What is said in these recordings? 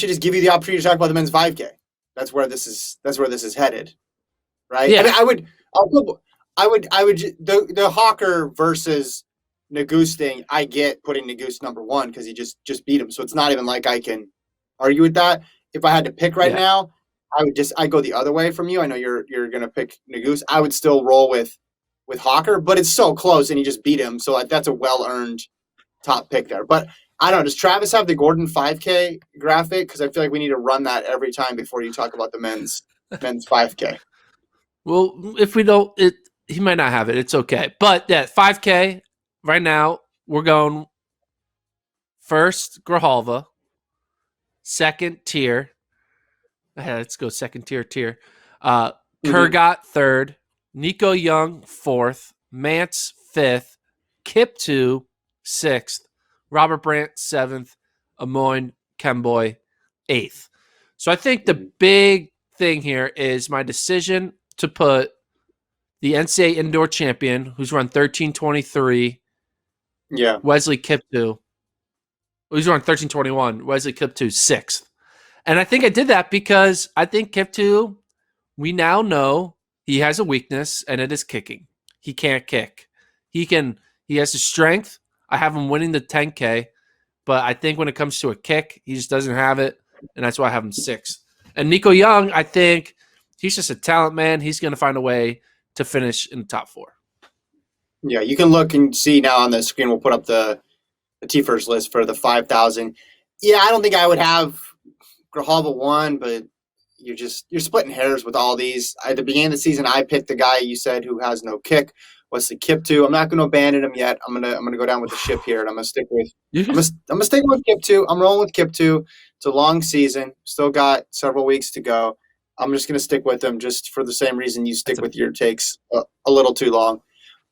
should just give you the opportunity to talk about the men's 5K. That's where this is headed, right? Yeah. I mean, the Hawker versus Nagus thing. I get putting Nagus number one because he just beat him, so it's not even like I can argue with that. If I had to pick right now, I go the other way from you. I know you're gonna pick Nagus. I would still roll with Hawker, but it's so close, and he just beat him, so that's a well-earned top pick there. But I don't know. Does Travis have the Gordon 5K graphic? Because I feel like we need to run that every time before you talk about the men's 5K. Well, if we don't, he might not have it. It's okay. But yeah, 5K right now, we're going first Grijalva, second Teare. Let's go second tier. Kurgat third, Nico Young fourth, Mantz fifth, Kiptoo sixth, Robert Brandt seventh, Amon Kemboi eighth. So I think the big thing here is my decision to put the NCAA indoor champion, who's run 13:23, Wesley Kiptoo, who's run 13:21, Wesley Kiptoo sixth. And I think I did that because I think Kiptoo, we now know he has a weakness, and it is kicking. He can't kick. He has the strength. I have him winning the 10K, but I think when it comes to a kick, he just doesn't have it, and that's why I have him sixth. And Nico Young, I think he's just a talent man. He's going to find a way to finish in the top four. Yeah, you can look and see now on the screen. We'll put up the T-First list for the 5,000. Yeah, I don't think I would have Grijalva one, but you're splitting hairs with all these. At the beginning of the season, I picked the guy you said who has no kick, Wesley Kiptoo. I'm not going to abandon him yet. I'm gonna go down with the ship here, and I'm gonna stick with Kiptoo. I'm rolling with Kiptoo. It's a long season. Still got several weeks to go. I'm just gonna stick with him just for the same reason you stick with your takes a little too long.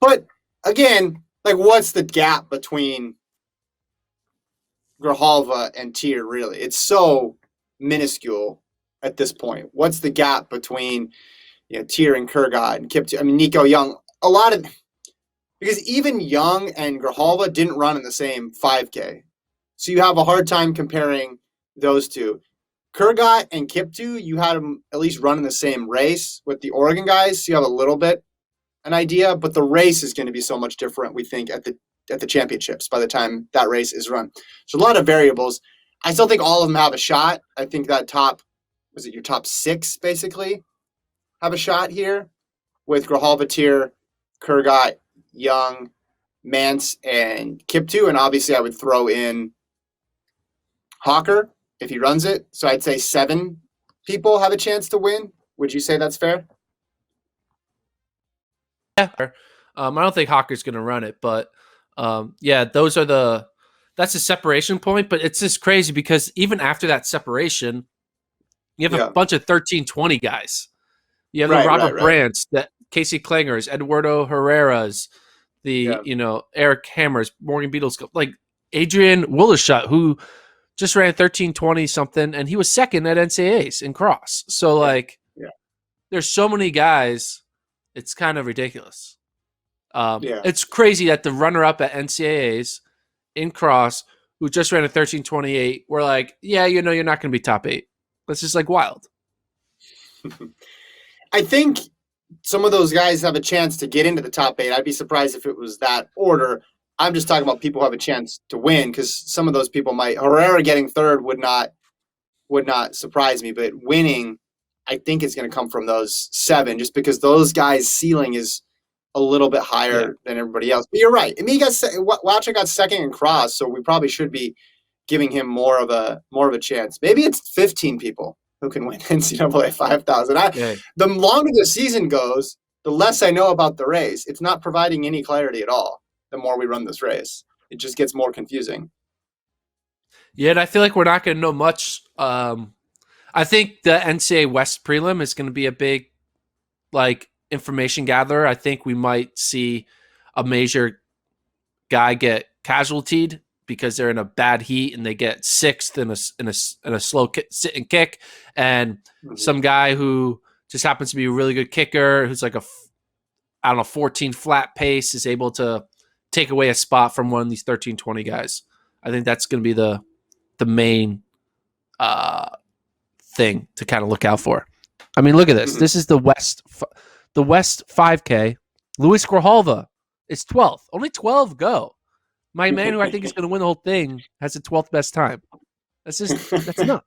But again, like, what's the gap between Grijalva and Teare? Really, it's so minuscule at this point. What's the gap between Teare and Kurgat and Kiptoo? I mean, Nico Young. Because even Young and Grijalva didn't run in the same 5K, so you have a hard time comparing those two. Kurgat and Kiptoo, you had them at least run in the same race with the Oregon guys, so you have a little bit an idea. But the race is going to be so much different, we think, at the championships by the time that race is run. So a lot of variables. I still think all of them have a shot. I think that your top six basically have a shot here with Grijalva, Teare, Kurgat, Young, Mantz, and Kiptoo. And obviously I would throw in Hawker if he runs it. So I'd say 7 people have a chance to win. Would you say that's fair? Yeah. I don't think Hawker's going to run it, but that's a separation point. But it's just crazy because even after that separation, you have a bunch of 13-20 guys. You have the Robert Brandts, the Casey Klingers, Eduardo Herrera's, Eric Hammers, Morgan Beatles, like Adrian Willershut, who just ran 13:20 something, and he was second at NCAAs in cross. So there's so many guys, it's kind of ridiculous. It's crazy that the runner-up at NCAAs in cross, who just ran a 13:28, we're like, you're not going to be top 8. That's just like wild. I think some of those guys have a chance to get into the top 8. I'd be surprised if it was that order. I'm just talking about people who have a chance to win, because some of those people might. Herrera getting third would not surprise me, but winning, I think it's going to come from those 7, just because those guys' ceiling is a little bit higher than everybody else. But you're right. I mean, Woucher got second in cross, so we probably should be giving him more of a chance. Maybe it's 15 people who can win NCAA 5,000. The longer the season goes, the less I know about the race. It's not providing any clarity at all. The more we run this race, it just gets more confusing. Yeah, and I feel like we're not going to know much. I think the NCAA West prelim is going to be a big, information gatherer. I think we might see a major guy get casualtied because they're in a bad heat and they get 6th in a slow sit and kick, and some guy who just happens to be a really good kicker who's like 14 flat pace is able to take away a spot from one of these 13-20 guys. I think that's going to be the main thing to kind of look out for. I mean, look at this. This is the West 5K. Luis Grijalva is 12th. Only 12 go. My man, who I think is going to win the whole thing, has the 12th best time. That's nuts.